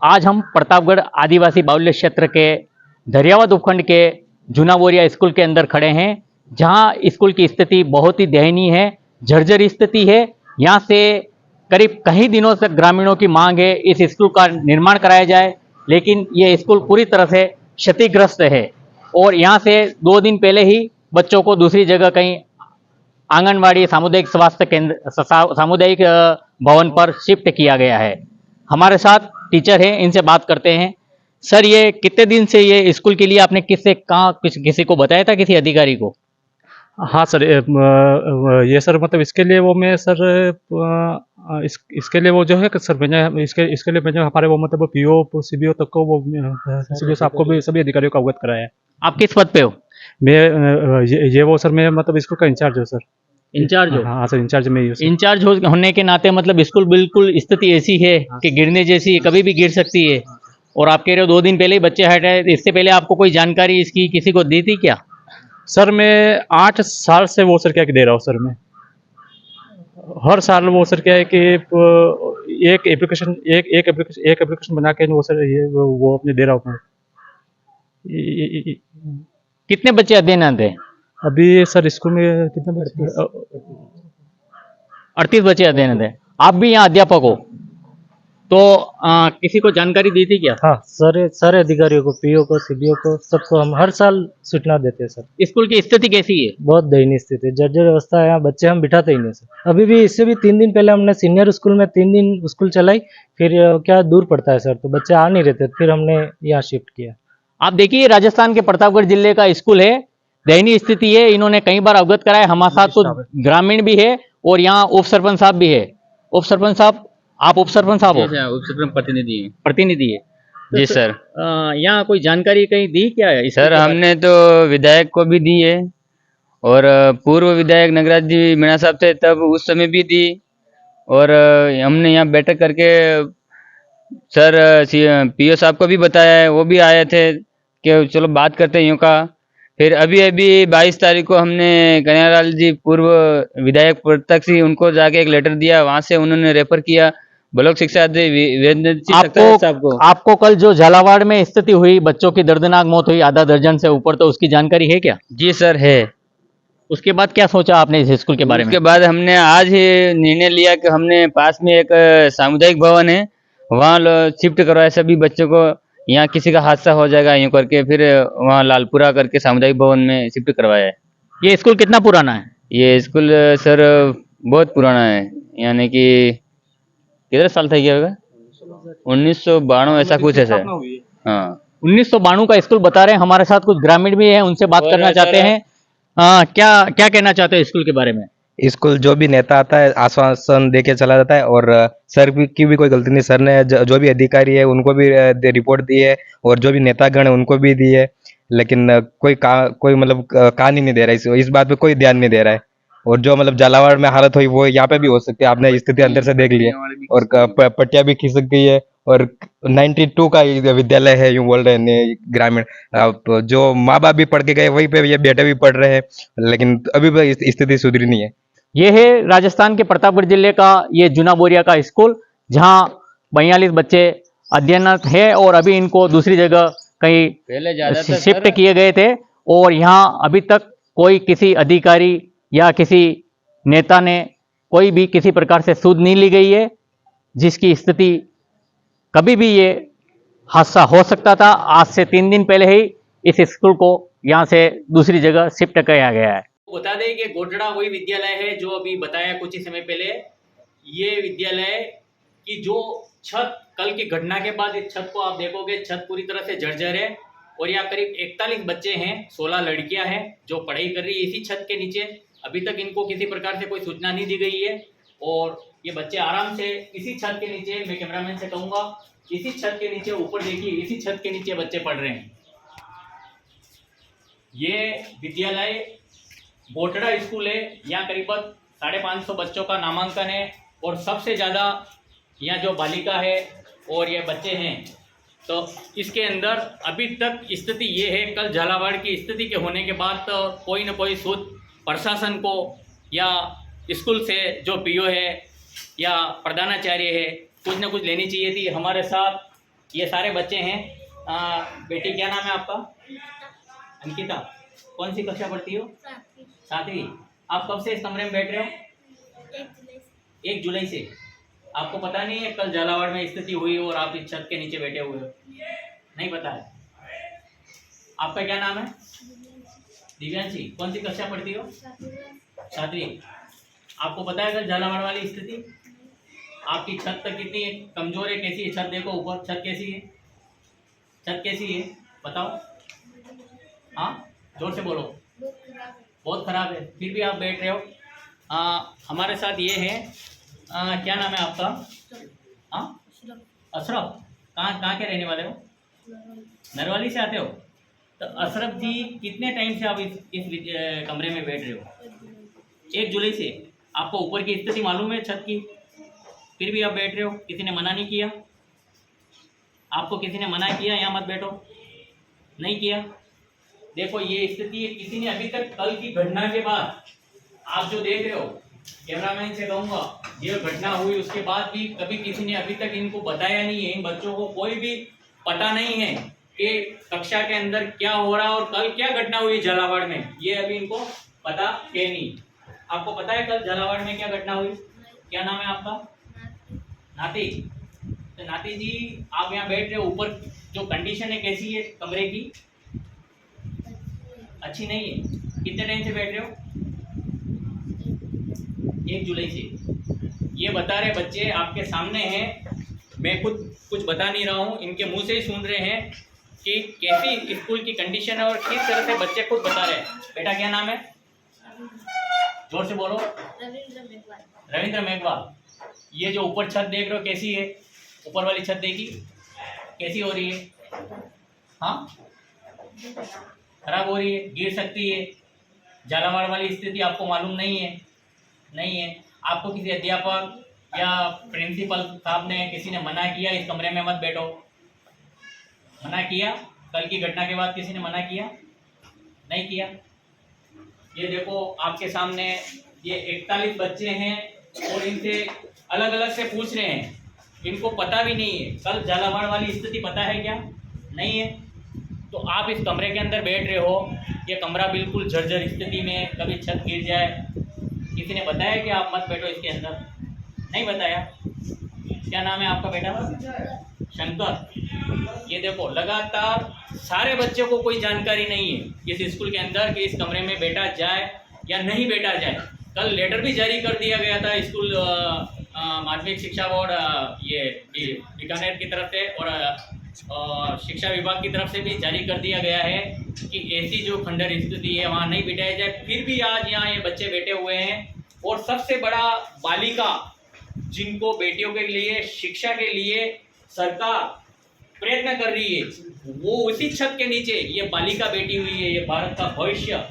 आज हम प्रतापगढ़ आदिवासी बाहुल्य क्षेत्र के दरियावाद उपखंड के जूना बोरिया स्कूल के अंदर खड़े हैं, जहां स्कूल की स्थिति बहुत ही दयनीय है, जर्जर स्थिति है। यहां से करीब कई दिनों से ग्रामीणों की मांग है इस स्कूल का निर्माण कराया जाए, लेकिन ये स्कूल पूरी तरह से क्षतिग्रस्त है। और यहां से 2 दिन पहले ही बच्चों को दूसरी जगह कहीं आंगनवाड़ी सामुदायिक स्वास्थ्य केंद्र सामुदायिक भवन पर शिफ्ट किया गया है। हमारे साथ टीचर हैं, इनसे बात करते हैं। सर, ये कितने दिन से ये स्कूल के लिए आपने किसी को बताया था, किसी अधिकारी को? हाँ सर, ये सर मतलब इसके लिए वो मैं सर इसके लिए वो जो है कि सर मैंने इसके लिए मैंने हमारे वो मतलब पीओ सीबीओ तक को वो सीबीओ साहब को भी सभी अधिकारियों को अवगत कराया है। आप किस पद पे हो? मैं ये वो सर मैं मतलब स्कूल का इंचार्ज हूँ सर। इंचार्ज हो? हाँ सर, इंचार्ज में ही हूँ सर। इंचार्ज होने के नाते मतलब स्कूल बिल्कुल स्थिति ऐसी है कि गिरने जैसी है, कभी भी गिर सकती है। और आप कह रहे हो 2 दिन पहले ही बच्चे हटाए, इससे पहले आपको कोई जानकारी इसकी किसी को दी थी क्या? सर मैं 8 साल से वो सर क्या दे रहा हूँ सर। मैं हर साल वो सर क्या है कि एक एप्लीकेशन बना के वो सर ये वो अपने दे रहा हूँ मैं। कितने बच्चे अध्ययन थे? अभी सर स्कूल में कितने बच्चे? 38 बच्चे अध्ययन थे। आप भी यहाँ अध्यापक हो, तो किसी को जानकारी दी थी क्या? हाँ, सारे अधिकारियों को, पीओ को, सीबीओ को, सबको हम हर साल सूचना देते हैं सर। स्कूल की स्थिति कैसी है? बहुत दयनीय स्थिति है, जर्जर व्यवस्था है। यहाँ बच्चे हम बिठाते ही नहीं सर। अभी भी इससे भी 3 दिन पहले हमने सीनियर स्कूल में 3 दिन स्कूल चलाई, फिर क्या दूर पड़ता है सर, तो बच्चे आ नहीं रहते, फिर हमने यहाँ शिफ्ट किया। आप देखिए, राजस्थान के प्रतापगढ़ जिले का स्कूल है, दयनीय स्थिति है। इन्होंने कई बार अवगत कराया, हमारे साथ कुछ ग्रामीण भी है और यहाँ उप सरपंच साहब भी है। उप सरपंच साहब, आप उप सरपंच साहब हो? उप सरपंच प्रतिनिधि हैं। प्रतिनिधि है जी सर। यहाँ कोई जानकारी कहीं दी क्या है सर हमने तो विधायक को भी दी है, और पूर्व विधायक नगराज जी मीणा साहब थे तब उस समय भी दी, और हमने यहाँ बैठक करके सर पीओ साहब को भी बताया है, वो भी आए थे कि चलो बात करते हैं यूँ का। फिर अभी 22 तारीख को हमने कन्हैयालाल जी पूर्व विधायक प्रत्यक्ष ही उनको जाके एक लेटर दिया, वहां से उन्होंने रेफर किया ब्लॉक शिक्षा साहब को। आपको कल जो झालावाड़ में स्थिति हुई, बच्चों की दर्दनाक मौत हुई, आधा दर्जन से ऊपर, तो उसकी जानकारी है क्या? जी सर है। उसके बाद क्या सोचा आपने इस स्कूल के बारे में? उसके बाद हमने आज ही निर्णय लिया कि हमने पास में एक सामुदायिक भवन है, वहाँ शिफ्ट करवाया सभी बच्चों को। यहाँ किसी का हादसा हो जाएगा यूँ करके, फिर वहाँ लालपुरा करके सामुदायिक भवन में शिफ्ट करवाया है। ये स्कूल कितना पुराना है? ये स्कूल सर बहुत पुराना है, यानी कि कितने साल था ये होगा? 1992 ऐसा कुछ है सर। हाँ, 1992 का स्कूल बता रहे हैं। हमारे साथ कुछ ग्रामीण भी हैं, उनसे बात करना चाहते हैं। क्या क्या कहना चाहते हैं स्कूल के बारे में? स्कूल जो भी नेता आता है आश्वासन दे के चला जाता है, और सर की भी कोई गलती नहीं। सर ने जो भी अधिकारी है उनको भी रिपोर्ट दी है, और जो भी नेतागण है उनको भी दी है, लेकिन कोई मतलब कान ही नहीं दे रहा है। इस बात पे कोई ध्यान नहीं दे रहा है। और जो मतलब झालावाड़ में हालत हुई वो यहाँ पे भी हो सकती है, आपने स्थिति अंदर से देख ली है। और पट्टिया भी खिसक गई है, और 92 का विद्यालय है यूं बोल रहे हैं ग्रामीण। जो माँ बाप भी पढ़ के गए वहीं पे ये बेटे भी पढ़ रहे हैं, लेकिन अभी भी स्थिति सुधरी नहीं है। ये है राजस्थान के प्रतापगढ़ जिले का ये जूना बोरिया का स्कूल, जहां 42 बच्चे अध्ययनरत है और अभी इनको दूसरी जगह कहीं पहले ज्यादा था शिफ्ट सर। किए गए थे। और यहाँ अभी तक कोई किसी अधिकारी या किसी नेता ने कोई भी किसी प्रकार से सूद नहीं ली गई है, जिसकी स्थिति कभी भी ये हादसा हो सकता था। आज से 3 दिन पहले ही इस स्कूल को यहाँ से दूसरी जगह शिफ्ट किया गया है। बता दें कि गोटड़ा वही विद्यालय है जो अभी बताया कुछ ही समय पहले। ये विद्यालय की जो छत, कल की घटना के बाद इस छत को आप देखोगे, छत पूरी तरह से जर्जर है। और यहाँ करीब 41 बच्चे हैं, 16 लड़कियां हैं जो पढ़ाई कर रही है इसी छत के नीचे। अभी तक इनको किसी प्रकार से कोई सूचना नहीं दी गई है, और ये बच्चे आराम से इसी छत के नीचे, मैं कैमरामैन से कहूँगा, इसी छत के नीचे, ऊपर देखिए, इसी छत के नीचे बच्चे पढ़ रहे हैं। ये विद्यालय गोटड़ा स्कूल है। यहाँ करीबन 550 बच्चों का नामांकन है, और सबसे ज़्यादा यहाँ जो बालिका है और ये बच्चे हैं, तो इसके अंदर अभी तक स्थिति ये है। कल झालावाड़ की स्थिति के होने के बाद तो कोई न कोई सूद प्रशासन को या स्कूल से जो पीओ है या प्रधानाचार्य है, कुछ न कुछ लेनी चाहिए थी। हमारे साथ ये सारे बच्चे हैं। बेटी क्या नाम है आपका? अंकिता। कौन सी कक्षा पढ़ती हो? 7वीं। आप कब से इस कमरे में बैठ रहे हो? 1 जुलाई से। आपको पता नहीं है कल झालावाड़ में स्थिति हुई और आप इस छत के नीचे बैठे हुए हो? नहीं पता है। आपका क्या नाम है? दिव्यांशी। कौन सी कक्षा पढ़ती हो? 7वीं। आपको पता है कल झालावाड़ वाली स्थिति? आपकी छत तक कितनी कमजोर है, कैसी है छत? देखो ऊपर छत कैसी है, छत कैसी है बताओ। हाँ जोर से बोलो। बहुत खराब है, फिर भी आप बैठ रहे हो। हमारे साथ ये है, क्या नाम है आपका? हाँ अशरफ। कहाँ के रहने वाले हो? नरवाली से आते हो? तो अशरफ जी कितने टाइम से आप इस कमरे में बैठ रहे हो? 1 जुलाई से। आपको ऊपर की स्थिति मालूम है छत की, फिर भी आप बैठ रहे हो? किसी ने मना नहीं किया? आपको किसी ने मना किया यहाँ मत बैठो? नहीं किया। देखो ये स्थिति है, किसी ने अभी तक कल की घटना के बाद आप जो देख रहे हो, कैमरामैन से कहूँगा, ये घटना हुई उसके बाद भी कभी किसी ने अभी तक इनको बताया नहीं है। इन बच्चों को कोई भी पता नहीं है कि कक्षा के अंदर क्या हो रहा है और कल क्या घटना हुई झालावाड़ में, ये अभी इनको पता है नहीं। आपको पता है कल झालावाड़ में क्या घटना हुई? क्या नाम है आपका? नाती। तो नाती जी आप यहाँ बैठ रहे हो, ऊपर जो कंडीशन है कैसी है कमरे की? अच्छी नहीं है। कितने टाइम से बैठ रहे हो? 1 जुलाई से। ये बता रहे बच्चे आपके सामने हैं, मैं खुद कुछ बता नहीं रहा हूँ, इनके मुंह से ही सुन रहे हैं कि कैसी स्कूल की कंडीशन है और किस तरह से बच्चे खुद बता रहे हैं। बेटा क्या नाम है? जोर से बोलो। रविंद्र मेघवाल। ये जो ऊपर छत देख रहे हो कैसी है? ऊपर वाली छत देखी कैसी हो रही है? हाँ खराब हो रही है, गिर सकती है। झालावाड़ वाली स्थिति आपको मालूम नहीं है? नहीं है। आपको किसी अध्यापक या प्रिंसिपल साहब ने, किसी ने मना किया इस कमरे में मत बैठो? मना किया? कल की घटना के बाद किसी ने मना किया? नहीं किया। ये देखो आपके सामने ये 41 बच्चे हैं और इनसे अलग अलग से पूछ रहे हैं, इनको पता भी नहीं है कल झालावाड़ वाली स्थिति पता है क्या? नहीं है। तो आप इस कमरे के अंदर बैठ रहे हो, ये कमरा बिल्कुल जर्जर स्थिति में, कभी छत गिर जाए। किसी ने बताया कि आप मत बैठो इसके अंदर? नहीं बताया। क्या नाम है आपका बेटा? शंकर। ये देखो लगातार सारे बच्चों को कोई जानकारी नहीं है इस स्कूल के अंदर कि इस कमरे में बैठा जाए या नहीं बैठा जाए। कल लेटर भी जारी कर दिया गया था स्कूल माध्यमिक शिक्षा बोर्ड ये बीकानेर की तरफ से और शिक्षा विभाग की तरफ से भी जारी कर दिया गया है कि ऐसी जो खंडर स्थिति है वहाँ नहीं बिठाया जाए। फिर भी आज यहाँ ये बच्चे बैठे हुए हैं और सबसे बड़ा बालिका जिनको बेटियों के लिए शिक्षा के लिए सरकार प्रयत्न कर रही है, वो उसी छत के नीचे ये बालिका बैठी हुई है। ये भारत का भविष्य,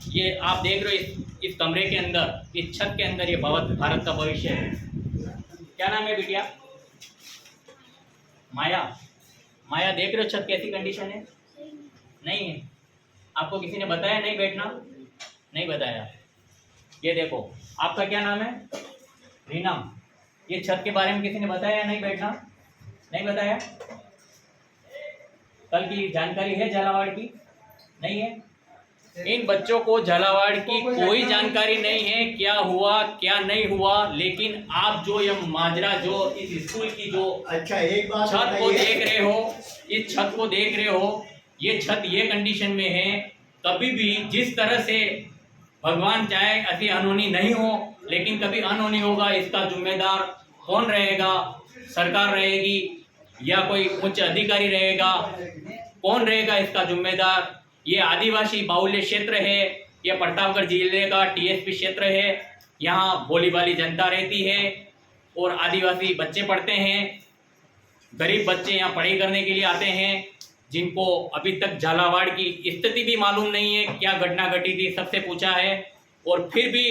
ये आप देख रहे हो इस कमरे के अंदर, इस छत के अंदर, ये भारत का भविष्य है। क्या नाम है बिटिया? माया। माया देख रहे हो छत कैसी कंडीशन है? नहीं है। आपको किसी ने बताया नहीं बैठना? नहीं बताया। ये देखो आपका क्या नाम है? रीना। ये छत के बारे में किसी ने बताया नहीं बैठना? नहीं बताया। कल की जानकारी है झालावाड़ की? नहीं है। इन बच्चों को झालावाड़ की कोई जानकारी नहीं है क्या हुआ क्या नहीं हुआ। लेकिन आप जो ये माजरा जो इस स्कूल की जो एक बात छत को देख रहे हो, इस छत को देख रहे हो, ये छत ये कंडीशन में है। कभी भी जिस तरह से भगवान चाहे ऐसी अनहोनी नहीं हो, लेकिन कभी अनहोनी होगा, इसका जिम्मेदार कौन रहेगा? सरकार रहेगी या कोई उच्च अधिकारी रहेगा? कौन रहेगा इसका जिम्मेदार? ये आदिवासी बाहुल्य क्षेत्र है, ये प्रतापगढ़ जिले का टीएसपी क्षेत्र है। यहाँ भोली भाली जनता रहती है और आदिवासी बच्चे पढ़ते हैं। गरीब बच्चे यहाँ पढ़ाई करने के लिए आते हैं, जिनको अभी तक झालावाड़ की स्थिति भी मालूम नहीं है, क्या घटना घटी थी, सबसे पूछा है। और फिर भी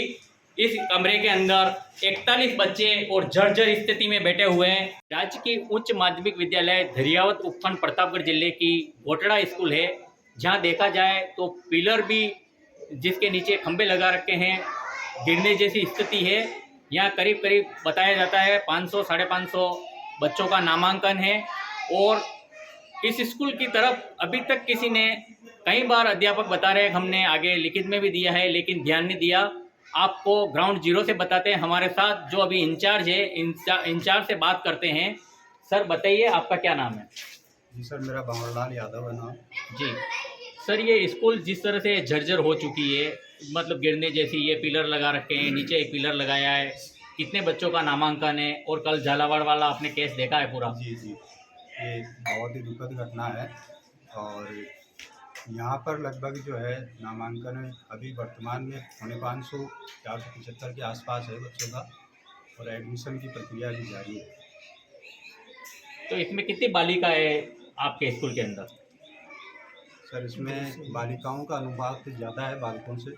इस कमरे के अंदर 41 बच्चे और जर्जर स्थिति में बैठे हुए हैं। राज्य की उच्च माध्यमिक विद्यालय धरियावत उपखंड प्रतापगढ़ जिले की गोटड़ा स्कूल है, जहां देखा जाए तो पिलर भी जिसके नीचे खंबे लगा रखे हैं, गिरने जैसी स्थिति है। यहाँ करीब बताया जाता है 500 550 बच्चों का नामांकन है और इस स्कूल की तरफ अभी तक किसी ने, कई बार अध्यापक बता रहे हैं, हमने आगे लिखित में भी दिया है लेकिन ध्यान नहीं दिया। आपको ग्राउंड जीरो से बताते हैं, हमारे साथ जो अभी इंचार्ज है, इंचार्ज से बात करते हैं। सर बताइए, आपका क्या नाम है? जी सर, मेरा भंवरलाल यादव है नाम। जी सर, ये स्कूल जिस तरह से जर्जर हो चुकी है, मतलब गिरने जैसी, ये पिलर लगा रखे हैं, नीचे एक पिलर लगाया है, कितने बच्चों का नामांकन है, और कल झालावाड़ वाला आपने केस देखा है पूरा। जी जी, ये बहुत ही दुखद घटना है। और यहाँ पर लगभग जो है नामांकन अभी वर्तमान में 475 के आसपास है बच्चों का, और एडमिशन की प्रक्रिया भी जारी है। तो इसमें कितनी बालिका है आपके स्कूल के अंदर? सर, इसमें बालिकाओं का अनुपात ज़्यादा है बालकों से,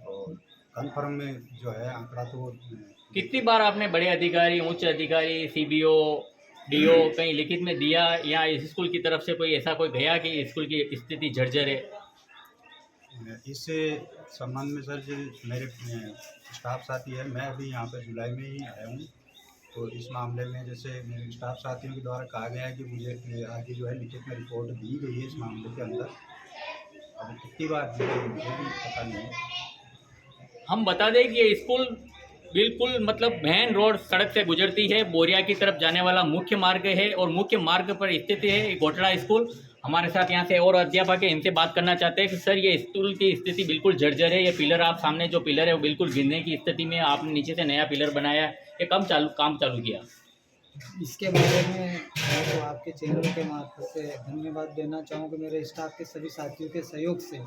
और कन्फर्म में जो है आंकड़ा तो कितनी बार आपने बड़े अधिकारी, उच्च अधिकारी, सीबीओ, डीओ कहीं लिखित में दिया, या इस स्कूल की तरफ से कोई ऐसा कोई गया कि स्कूल की स्थिति जर्जर है? इस संबंध में सर, जो मेरे स्टाफ साथी है, मैं अभी यहाँ पर जुलाई में ही आया हूँ, तो इस मामले में जैसे मेरे स्टाफ साथियों के द्वारा कहा गया है कि मुझे आगे जो है लिखित में रिपोर्ट दी गई है इस मामले के अंदर। अब कितनी बार दी गई मुझे भी पता नहीं। हम बता दें कि ये स्कूल बिल्कुल मतलब मेन रोड सड़क से गुजरती है, बोरिया की तरफ जाने वाला मुख्य मार्ग है, और मुख्य मार्ग पर स्थित है घोटड़ा स्कूल। हमारे साथ यहाँ से और अध्यापक है, इनसे बात करना चाहते हैं कि सर, ये स्कूल की स्थिति बिल्कुल जर्जर है। ये पिलर आप सामने जो पिलर है वो बिल्कुल गिरने की स्थिति में, आपने नीचे से नया पिलर बनाया, ये काम चालू किया। इसके बारे में मैं तो आपके चैनल के मार्फत से धन्यवाद देना चाहूँगा। मेरे स्टाफ के सभी साथियों के सहयोग से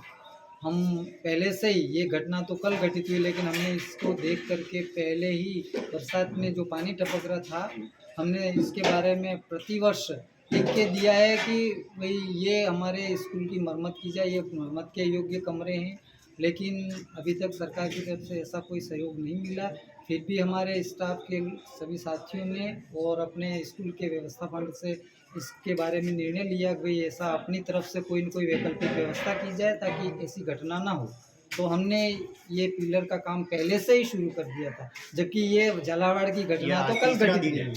हम पहले से ही, ये घटना तो कल घटित हुई, लेकिन हमने इसको देख करके पहले ही बरसात में जो पानी टपक रहा था, हमने इसके बारे में प्रतिवर्ष लिख के दिया है कि भाई ये हमारे स्कूल की मरम्मत की जाए, ये मरम्मत के योग्य कमरे हैं। लेकिन अभी तक सरकार की तरफ से ऐसा कोई सहयोग नहीं मिला। फिर भी हमारे स्टाफ के सभी साथियों ने और अपने स्कूल के व्यवस्था फंड से इसके बारे में निर्णय लिया कि भाई ऐसा अपनी तरफ से कोई न कोई वैकल्पिक व्यवस्था की जाए ताकि ऐसी घटना ना हो। तो हमने ये पिलर का काम पहले से ही शुरू कर दिया था, जबकि ये झालावाड़ की घटना तो कल घटित हुई।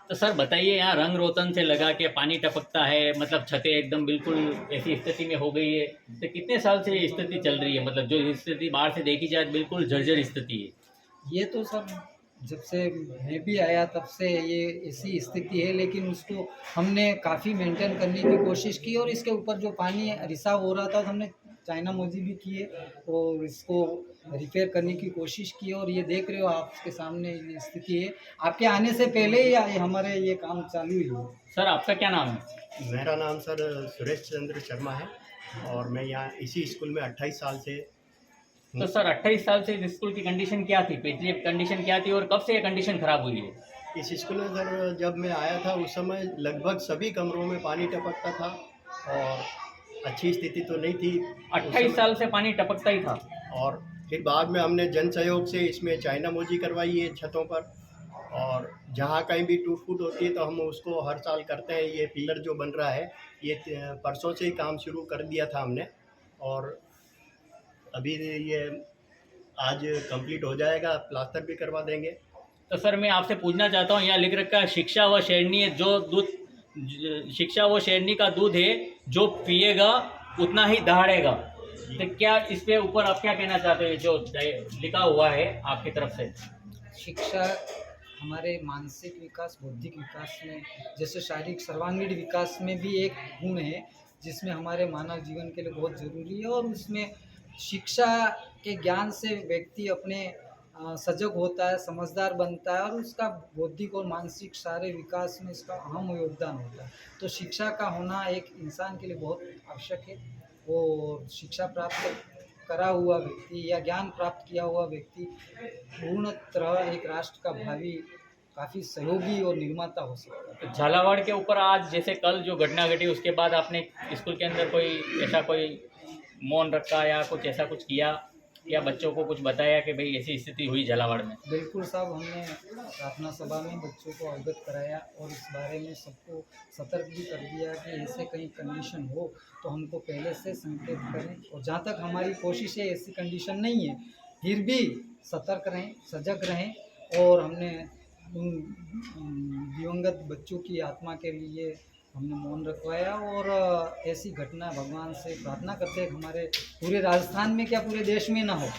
तो सर बताइए, यहाँ रंग रोतन से लगा के पानी टपकता है, मतलब छतें एकदम बिल्कुल ऐसी स्थिति में हो गई है। तो कितने साल से ये स्थिति चल रही है? मतलब जो स्थिति बाहर से देखी जाए बिल्कुल जर्जर स्थिति है। ये तो सब जब से मैं भी आया तब से ये ऐसी स्थिति है, लेकिन उसको हमने काफ़ी मेंटेन करने की कोशिश की, और इसके ऊपर जो पानी रिसाव हो रहा था तो हमने चाइना मोजी भी किए और इसको रिपेयर करने की कोशिश की। और ये देख रहे हो आपके सामने ये स्थिति है, आपके आने से पहले ही हमारे ये काम चालू ही हुआ। सर आपका क्या नाम है? मेरा नाम सर सुरेश चंद्र शर्मा है, और मैं यहाँ इसी स्कूल में 28 साल से। तो सर 28 साल से इस स्कूल की कंडीशन क्या थी, पिछली कंडीशन क्या थी, और कब से ये कंडीशन खराब हुई है? इस स्कूल में सर जब मैं आया था उस समय लगभग सभी कमरों में पानी टपकता था, और अच्छी स्थिति तो नहीं थी। 28 साल से पानी टपकता ही था। और फिर बाद में हमने जन सहयोग से इसमें चाइना मोजी करवाई है छतों पर, और जहाँ कहीं भी टूट फूट होती है तो हम उसको हर साल करते हैं। ये पिलर जो बन रहा है ये परसों से ही काम शुरू कर दिया था हमने, और अभी ये आज कंप्लीट हो जाएगा, प्लास्टर भी करवा देंगे। तो सर मैं आपसे पूछना चाहता हूँ, यहाँ लिख रखा है शिक्षा व शेरनी, जो दूध, शिक्षा व शेरनी का दूध है, जो पिएगा उतना ही दहाड़ेगा। तो क्या इस पे ऊपर आप क्या कहना चाहते हैं, जो लिखा हुआ है आपकी तरफ से? शिक्षा हमारे मानसिक विकास, बौद्धिक विकास में, जैसे शारीरिक सर्वांगीण विकास में भी एक गुण है जिसमें हमारे मानव जीवन के लिए बहुत ज़रूरी है। और उसमें शिक्षा के ज्ञान से व्यक्ति अपने सजग होता है, समझदार बनता है, और उसका बौद्धिक और मानसिक सारे विकास में इसका अहम योगदान होता है। तो शिक्षा का होना एक इंसान के लिए बहुत आवश्यक है। और शिक्षा प्राप्त करा हुआ व्यक्ति या ज्ञान प्राप्त किया हुआ व्यक्ति पूर्ण तरह एक राष्ट्र का भावी काफ़ी सहयोगी और निर्माता हो सकता है। तो झालावाड़ के ऊपर आज जैसे कल जो घटना घटी, उसके बाद आपने स्कूल के अंदर कोई ऐसा कोई मौन रखा या कुछ ऐसा कुछ किया, या बच्चों को कुछ बताया कि भाई ऐसी स्थिति हुई झालावाड़ में? बिल्कुल साहब, हमने प्रार्थना सभा में बच्चों को अवगत कराया और इस बारे में सबको सतर्क भी कर दिया कि ऐसे कहीं कंडीशन हो तो हमको पहले से संकेत करें। और जहाँ तक हमारी कोशिश है ऐसी कंडीशन नहीं है, फिर भी सतर्क रहें, सजग रहें। और हमने उन दिवंगत बच्चों की आत्मा के लिए हमने मौन रखवाया और ऐसी घटना भगवान से प्रार्थना करते हैं कि हमारे पूरे राजस्थान में क्या पूरे देश में ना हो।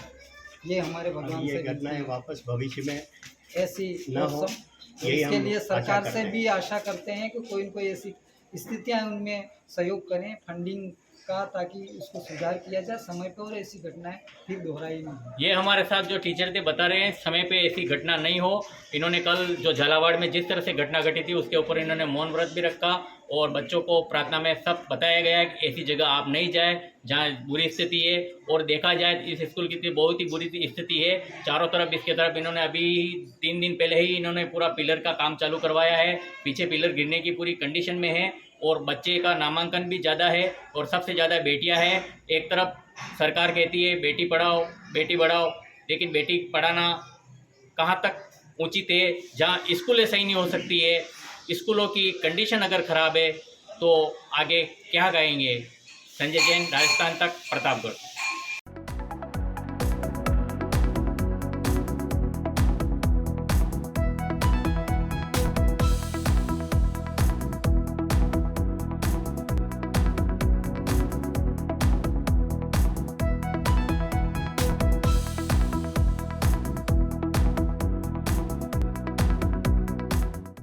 ये हमारे भगवान ये से घटनाएं वापस भविष्य में ऐसी ना और हो, सब यही इसके हम लिए आशा सरकार करते से हैं। भी आशा करते हैं कि कोई न कोई ऐसी स्थितियां उनमें सहयोग करें फंडिंग का, ताकि उसको सुधार किया जाए समय पर और ऐसी घटनाएं फिर दोहराई नहीं हो। ये हमारे साथ जो टीचर थे बता रहे हैं समय पे ऐसी घटना नहीं हो। इन्होंने कल जो झालावाड़ में जिस तरह से घटना घटी थी उसके ऊपर इन्होंने मौन व्रत भी रखा और बच्चों को प्रार्थना में सब बताया गया है कि ऐसी जगह आप नहीं जाए जहाँ बुरी स्थिति है। और देखा जाए इस स्कूल की बहुत ही बुरी स्थिति है, चारों तरफ इसके तरफ इन्होंने अभी 3 दिन पहले ही इन्होंने पूरा पिलर का काम चालू करवाया है, पीछे पिलर गिरने की पूरी कंडीशन में है और बच्चे का नामांकन भी ज़्यादा है और सबसे ज़्यादा बेटियां हैं। एक तरफ सरकार कहती है बेटी पढ़ाओ बेटी बढ़ाओ, लेकिन बेटी पढ़ाना कहाँ तक उचित है जहाँ स्कूलें सही नहीं हो सकती है, स्कूलों की कंडीशन अगर ख़राब है तो आगे क्या गाएंगे। संजय जैन, राजस्थान तक, प्रतापगढ़।